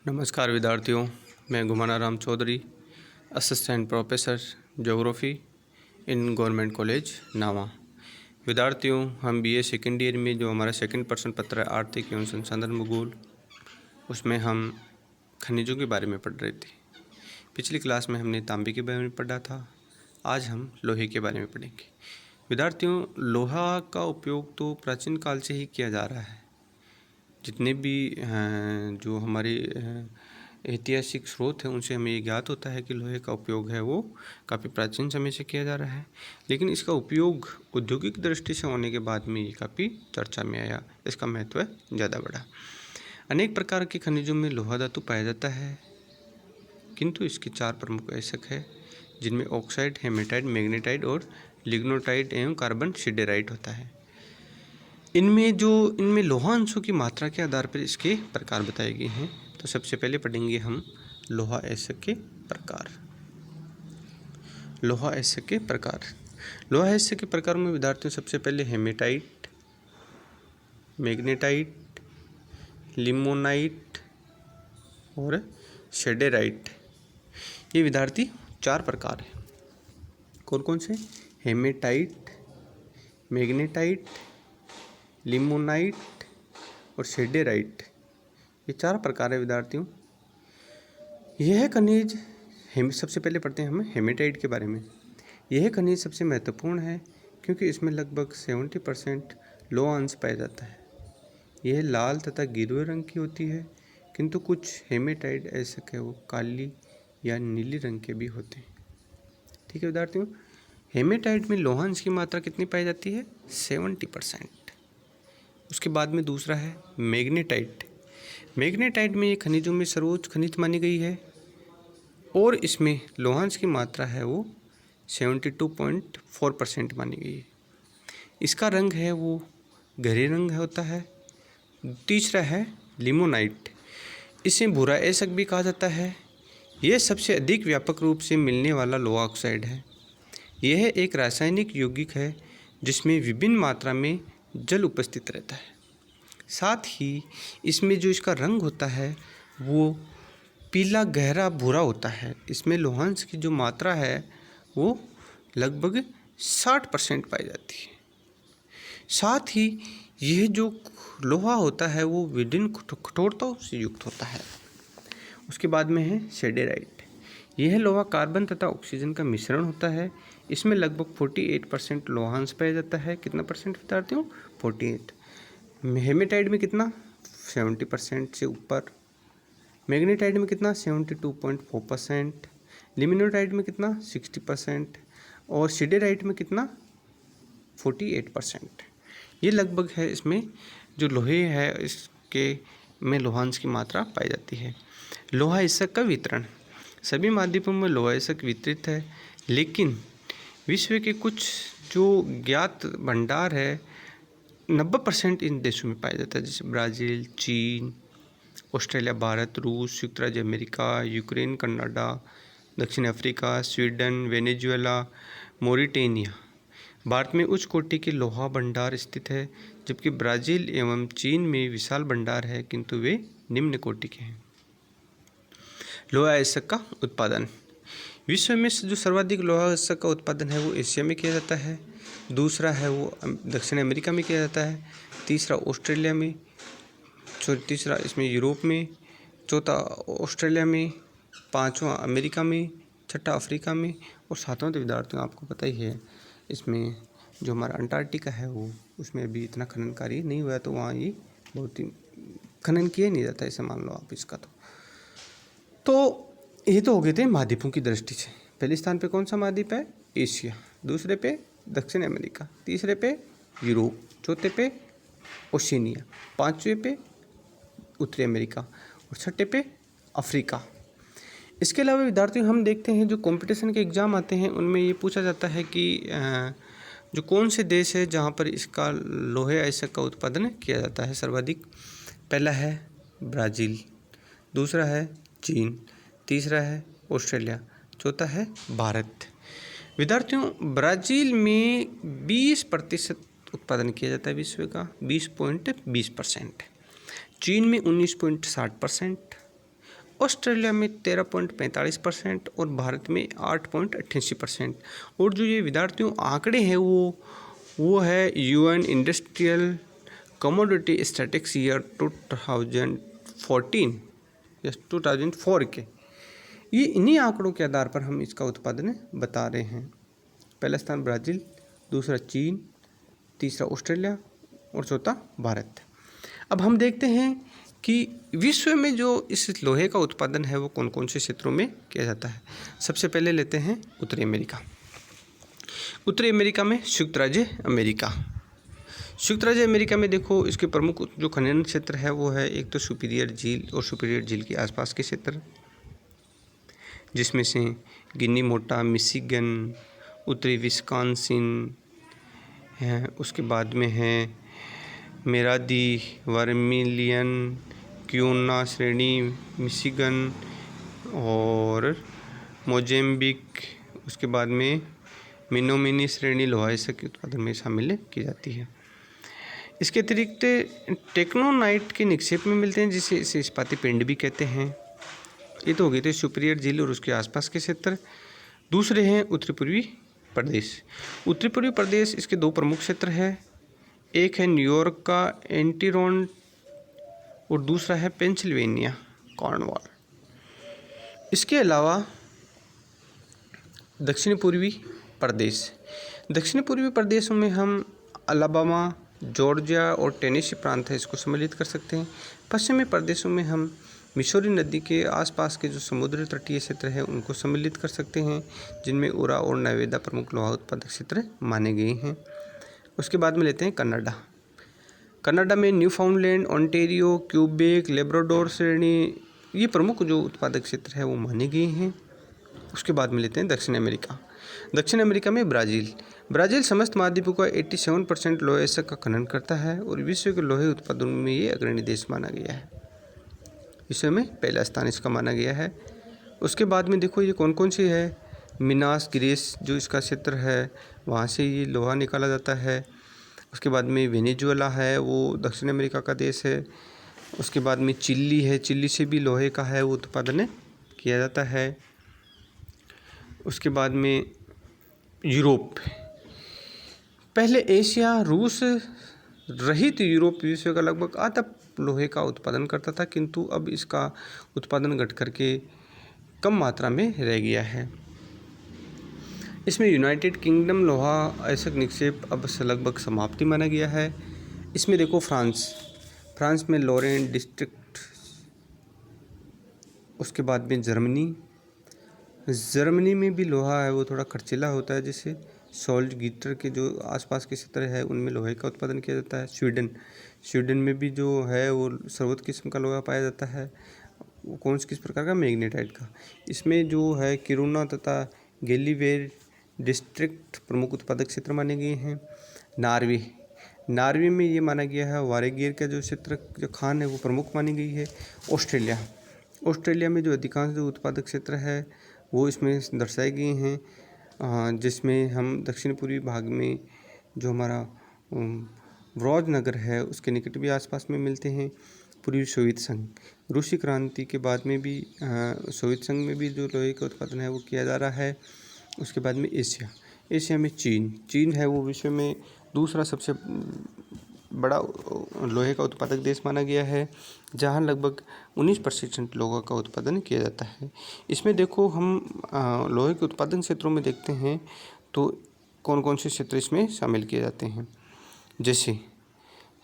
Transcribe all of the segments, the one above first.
नमस्कार विद्यार्थियों, मैं घुमाना Ram Chaudhary, assistant professor geography in government college Nawa. विद्यार्थियों, हम बीए सेकेंड ईयर में जो हमारा सेकंड प्रश्न पत्र है आर्थिक एवं संसाधन भूगोल, उसमें हम खनिजों के बारे में पढ़ रहे थे। पिछली क्लास में हमने तांबे के बारे में पढ़ा था, आज हम लोहे के बारे में पढ़ेंगे। विद्यार्थियों, लोहा का उपयोग तो प्राचीन काल से ही किया जा रहा है। जितने भी जो हमारे ऐतिहासिक स्रोत हैं उनसे हमें ये ज्ञात होता है कि लोहे का उपयोग है वो काफ़ी प्राचीन समय से किया जा रहा है, लेकिन इसका उपयोग औद्योगिक दृष्टि से होने के बाद में ये काफ़ी चर्चा में आया, इसका महत्व ज़्यादा बढ़ा। अनेक प्रकार के खनिजों में लोहा धातु पाया जाता है, किंतु इसके 4 प्रमुख ऐसक है जिनमें ऑक्साइड, हेमेटाइट, मैग्नेटाइट और लिग्नोटाइट एवं कार्बन सिडेराइट होता है। इनमें लोहा अंशों की मात्रा के आधार पर इसके प्रकार बताए गए हैं। तो सबसे पहले पढ़ेंगे हम लोहा ऐसक के प्रकार। लोहा ऐसक के प्रकार के प्रकार में विद्यार्थियों सबसे पहले हेमेटाइट, मैग्नेटाइट, लिमोनाइट और शेडेराइट, ये विद्यार्थी 4 प्रकार हैं। कौन कौन से? हेमेटाइट, मैग्नेटाइट, लिमोनाइट और शेडेराइट, ये 4 प्रकार है विद्यार्थियों। यह खनिज सबसे पहले पढ़ते हैं हम हेमेटाइट के बारे में। यह खनिज सबसे महत्वपूर्ण है क्योंकि इसमें लगभग 70% लोहा अंश पाया जाता है। यह लाल तथा गिरवे रंग की होती है, किंतु कुछ हेमेटाइट ऐसक है वो काली या नीली रंग के भी होते हैं। ठीक है विद्यार्थियों, हेमेटाइट में लोहा अंश की मात्रा कितनी पाई जाती है? 70%। उसके बाद में दूसरा है मैग्नेटाइट। मैग्नेटाइट में ये खनिजों में सर्वोच्च खनिज मानी गई है और इसमें लोहांश की मात्रा है वो 72.4% मानी गई है। इसका रंग है वो गहरे रंग होता है। तीसरा है लिमोनाइट, इसे भूरा ऐसक भी कहा जाता है। यह सबसे अधिक व्यापक रूप से मिलने वाला लोहा ऑक्साइड है। यह एक रासायनिक यौगिक है जिसमें विभिन्न मात्रा में जल उपस्थित रहता है। साथ ही इसमें जो इसका रंग होता है वो पीला गहरा भूरा होता है। इसमें लोहांश की जो मात्रा है वो लगभग 60% पाई जाती है। साथ ही यह जो लोहा होता है वो विभिन्न कठोरताओं से युक्त होता है। उसके बाद में है शेडेराइट। यह लोहा कार्बन तथा ऑक्सीजन का मिश्रण होता है। इसमें लगभग 48% लोहांश पाया जाता है। कितना परसेंट विद्यार्थियों? 48। हेमेटाइट में कितना? 70% से ऊपर। मैग्नेटाइट में कितना? 72.4%। लिमिनोटाइट में कितना? 60%। और सिडेराइट में कितना? 48%। ये लगभग है इसमें जो लोहे है इसके में लोहांश की मात्रा पाई जाती है। लोहा ऐसक का वितरण। सभी महाद्वीपों में लोहा ऐसक वितरित है, लेकिन विश्व के कुछ जो ज्ञात भंडार है 90% इन देशों में पाया जाता है, जैसे ब्राज़ील, चीन, ऑस्ट्रेलिया, भारत, रूस, संयुक्त राज्य अमेरिका, यूक्रेन, कनाडा, दक्षिण अफ्रीका, स्वीडन, वेनेजुएला, मोरिटेनिया। भारत में उच्च कोटि के लोहा भंडार स्थित है, जबकि ब्राज़ील एवं चीन में विशाल भंडार है, किंतु वे निम्न कोटि के हैं। लोहा ऐसक का उत्पादन। विश्व में जो सर्वाधिक लोहा ऐसक का उत्पादन है वो एशिया में किया जाता है। दूसरा है वो दक्षिण अमेरिका में किया जाता है। तीसरा ऑस्ट्रेलिया में, तीसरा इसमें यूरोप में, चौथा ऑस्ट्रेलिया में, पांचवा अमेरिका में, छठा अफ्रीका में और सातवां तो विद्यार्थियों आपको पता ही है इसमें जो हमारा अंटार्कटिका है वो उसमें अभी इतना खनन कार्य नहीं हुआ, तो वहाँ ये बहुत ही खनन किया नहीं जाता, ऐसे मान लो आप इसका। तो ये तो हो गए थे महाद्वीपों की दृष्टि से। पहले स्थान पे कौन सा महाद्वीप है? एशिया। दूसरे पे दक्षिण अमेरिका। तीसरे पे यूरोप। चौथे पे ओशिनिया। पांचवे पे उत्तरी अमेरिका और छठे पे अफ्रीका। इसके अलावा विद्यार्थियों हम देखते हैं जो कंपटीशन के एग्ज़ाम आते हैं उनमें ये पूछा जाता है कि जो कौन से देश है जहाँ पर इसका लोहे ऐसक का उत्पादन किया जाता है सर्वाधिक। पहला है ब्राज़ील, दूसरा है चीन, तीसरा है ऑस्ट्रेलिया, चौथा है भारत। विद्यार्थियों, ब्राज़ील में 20% उत्पादन किया जाता है विश्व का, 20.20%। चीन में 19.60%, ऑस्ट्रेलिया में 13.45% और भारत में 8.88%। और जो ये विद्यार्थियों आंकड़े हैं वो है UN industrial commodity statics year 2014 या 2004 के। ये इन्हीं आंकड़ों के आधार पर हम इसका उत्पादन बता रहे हैं। पहला स्थान ब्राज़ील, दूसरा चीन, तीसरा ऑस्ट्रेलिया और चौथा भारत। अब हम देखते हैं कि विश्व में जो इस लोहे का उत्पादन है वो कौन कौन से क्षेत्रों में किया जाता है। सबसे पहले लेते हैं उत्तरी अमेरिका। उत्तरी अमेरिका में संयुक्त राज्य अमेरिका। संयुक्त राज्य अमेरिका में देखो इसके प्रमुख जो खनन क्षेत्र है वो है एक तो सुपीरियर झील और सुपीरियर झील के आसपास के क्षेत्र, जिसमें से गिनी मोटा, मिशिगन, उत्तरी विस्कॉन्सिन है। उसके बाद में है मेरादी, वर्मिलियन, क्यूना श्रेणी, मिशिगन और मोजेम्बिक। उसके बाद में मिनोमिनी श्रेणी लोहा के उत्पादन में शामिल की जाती है। इसके अतिरिक्त टेक्नोनाइट के निक्षेप में मिलते हैं, जिसे इसे इस्पाती पिंड भी कहते हैं। ये तो हो गए थे सुपीरियर झील और उसके आसपास के क्षेत्र। दूसरे हैं उत्तरी पूर्वी प्रदेश। उत्तरी पूर्वी प्रदेश इसके दो प्रमुख क्षेत्र हैं, एक है न्यूयॉर्क का एंटिरोन और दूसरा है पेंसिल्वेनिया कॉर्नवाल। इसके अलावा दक्षिण पूर्वी प्रदेश, दक्षिण पूर्वी प्रदेशों में हम अलाबामा, जॉर्जिया और टेनेसी प्रांत है, इसको सम्मिलित कर सकते हैं। पश्चिमी प्रदेशों में हम मिसौरी नदी के आसपास के जो समुद्र तटीय क्षेत्र है उनको सम्मिलित कर सकते हैं, जिनमें उरा और नवेदा प्रमुख लोहा उत्पादक क्षेत्र माने गए हैं। उसके बाद में लेते हैं कनाडा। कनाडा में न्यूफाउंडलैंड, ओंटारियो, क्यूबेक, लेब्राडोर श्रेणी ये प्रमुख जो उत्पादक क्षेत्र है वो माने गए हैं। उसके बाद में लेते हैं दक्षिण अमेरिका। दक्षिण अमेरिका में ब्राज़ील। ब्राज़ील समस्त महाद्वीपों का 87% लोहे का खनन करता है और विश्व के लोहे उत्पादन में ये अग्रणी देश माना गया है। विश्व में पहला स्थान इसका माना गया है। उसके बाद में देखो ये कौन कौन सी है, मिनास ग्रीस जो इसका क्षेत्र है वहाँ से ये लोहा निकाला जाता है। उसके बाद में वेनेजुएला है, वो दक्षिण अमेरिका का देश है। उसके बाद में चिली है, चिली से भी लोहे का है वो उत्पादन किया जाता है। उसके बाद में यूरोप, पहले एशिया रूस रहित यूरोप विश्व का लगभग आधा लोहे का उत्पादन करता था, किंतु अब इसका उत्पादन घट करके कम मात्रा में रह गया है। इसमें यूनाइटेड किंगडम लोहा अयस्क निक्षेप अब से लगभग समाप्ति माना गया है। इसमें देखो फ्रांस में लॉरेन डिस्ट्रिक्ट। उसके बाद में जर्मनी में भी लोहा है वो थोड़ा खर्चीला होता है, जैसे सोल्ज गीटर के जो आसपास के क्षेत्र है उनमें लोहे का उत्पादन किया जाता है। स्वीडन में भी जो है वो सर्वोत्तम किस्म का लोहा पाया जाता है, वो कौन सी किस प्रकार का, मैग्नेटाइट का। इसमें जो है किरुना तथा गैलीवेर डिस्ट्रिक्ट प्रमुख उत्पादक क्षेत्र माने गए हैं। नॉर्वे में ये माना गया है वारेगिर का जो क्षेत्र जो खान है वो प्रमुख मानी गई है। ऑस्ट्रेलिया में जो अधिकांश जो उत्पादक क्षेत्र है वो इसमें दर्शाए गए हैं, जिसमें हम दक्षिण पूर्वी भाग में जो हमारा व्रॉज नगर है उसके निकट भी आसपास में मिलते हैं। पूर्वी सोवियत संघ, रूसी क्रांति के बाद में भी सोवियत संघ में भी जो लोहे का उत्पादन है वो किया जा रहा है। उसके बाद में एशिया में चीन है वो विश्व में दूसरा सबसे बड़ा लोहे का उत्पादक देश माना गया है, जहां लगभग 19% लोहे का उत्पादन किया जाता है। इसमें देखो हम लोहे के उत्पादन क्षेत्रों में देखते हैं तो कौन कौन से क्षेत्र इसमें शामिल किए जाते हैं, जैसे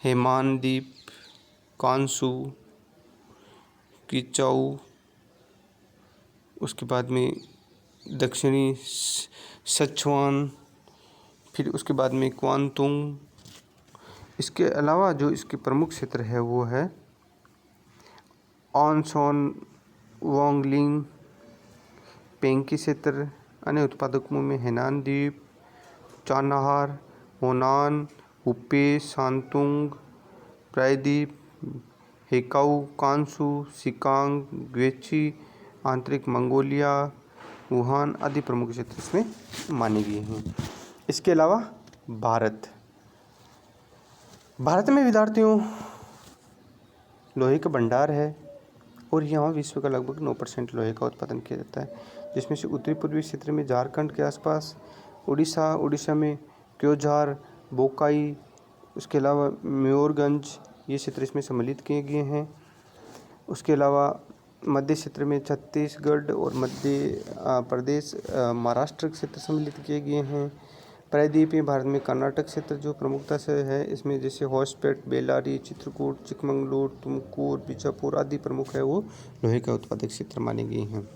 हेमान द्वीप, कांसू, किचाऊ, उसके बाद में दक्षिणी सचुआन, फिर उसके बाद में क्वांतुंग। इसके अलावा जो इसके प्रमुख क्षेत्र है वो है ऑनसोन, वोंगलिंग, पेंकी क्षेत्र। अन्य उत्पादकों में हेनान द्वीप, चान्हार, होनान, हुपे, शांतुंग, प्रायद्वीप, हेकाऊ, कांसू, सिकांग, ग्वेची, आंतरिक मंगोलिया, वुहान आदि प्रमुख क्षेत्र इसमें माने गए हैं। इसके अलावा भारत में विद्यार्थियों लोहे का भंडार है। और यहाँ विश्व का लगभग 9% लोहे का उत्पादन किया जाता है, जिसमें से उत्तरी पूर्वी क्षेत्र में झारखंड के आसपास, उड़ीसा में क्योंझार, बोकाई, उसके अलावा मयूरगंज, ये क्षेत्र इसमें सम्मिलित किए गए हैं। उसके अलावा मध्य क्षेत्र में छत्तीसगढ़ और मध्य प्रदेश, महाराष्ट्र क्षेत्र सम्मिलित किए गए हैं। प्रायद्वीपीय भारत में कर्नाटक क्षेत्र जो प्रमुखता से है, इसमें जैसे होसपेट, बेल्लारी, चित्रकूट, चिकमंगलूर, तुमकुर, बीजापुर आदि प्रमुख है वो लोहे का उत्पादक क्षेत्र माने गए हैं।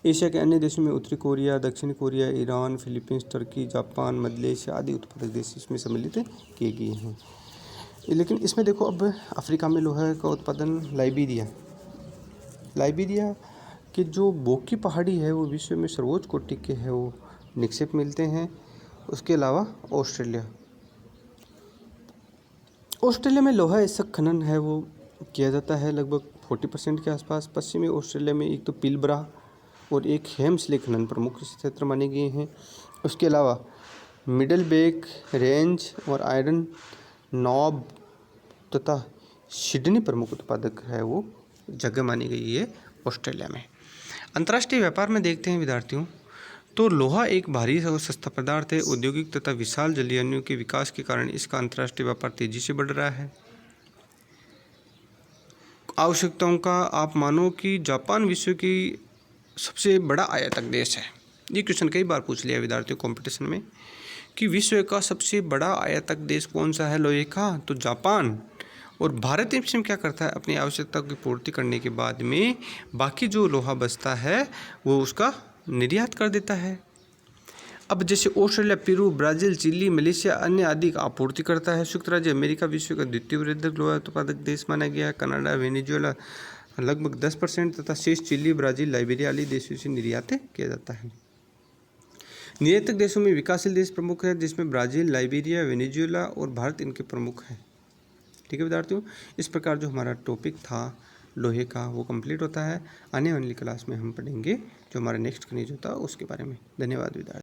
एशिया के अन्य देशों में उत्तरी कोरिया, दक्षिण Korea, Iran, Philippines, Turkey, Japan, Malaysia आदि उत्पादक देश इसमें सम्मिलित किए गए हैं। लेकिन इसमें देखो, अब अफ्रीका में लोहे का उत्पादन लाइबेरिया की जो बोकी पहाड़ी है वो विश्व में सर्वोच्च कोटि के है, वो निक्षेप मिलते हैं। उसके अलावा ऑस्ट्रेलिया में लोहा इसक खनन है वो किया जाता है लगभग 40% के आसपास। पश्चिमी ऑस्ट्रेलिया में एक तो पिलबरा और एक हेम्सले खनन प्रमुख क्षेत्र माने गए हैं। उसके अलावा मिडलबेक रेंज और आयरन नॉब तथा सिडनी प्रमुख उत्पादक है वो जगह मानी गई है ऑस्ट्रेलिया में। अंतर्राष्ट्रीय व्यापार में देखते हैं विद्यार्थियों, तो लोहा एक भारी और सस्ता पदार्थ है। औद्योगिक तथा विशाल जलीय अणुओं के विकास के कारण इसका अंतर्राष्ट्रीय व्यापार तेजी से बढ़ रहा है। आवश्यकताओं का आप मानो कि जापान विश्व की सबसे बड़ा आयातक देश है। ये क्वेश्चन कई बार पूछ लिया विद्यार्थियों कंपटीशन में कि विश्व का सबसे बड़ा आयातक देश कौन सा है लोहे का, तो जापान। और भारत इसमें क्या करता है, अपनी आवश्यकता की पूर्ति करने के बाद में बाकी जो लोहा बचता है वो उसका निर्यात कर देता है। अब जैसे Australia, Peru, Brazil, Chile, Malaysia अन्य आदि का आपूर्ति करता है। संयुक्त राज्य अमेरिका विश्व का द्वितीय वृहद लोहा उत्पादक देश माना गया है। कनाडा, वेनेजुएला लगभग 10% तथा शेष चिली, ब्राज़ील, लाइबेरिया आदि देशों से निर्यात किया जाता है। निर्यातक देशों में विकासशील देश प्रमुख है, जिसमें ब्राज़ील, लाइबेरिया, वेनेजुएला और भारत इनके प्रमुख हैं। ठीक है विद्यार्थियों, इस प्रकार जो हमारा टॉपिक था लोहे का वो कंप्लीट होता है। आने वाली क्लास में हम पढ़ेंगे जो हमारा नेक्स्ट खनिज होता है उसके बारे में। धन्यवाद विद्यार्थी।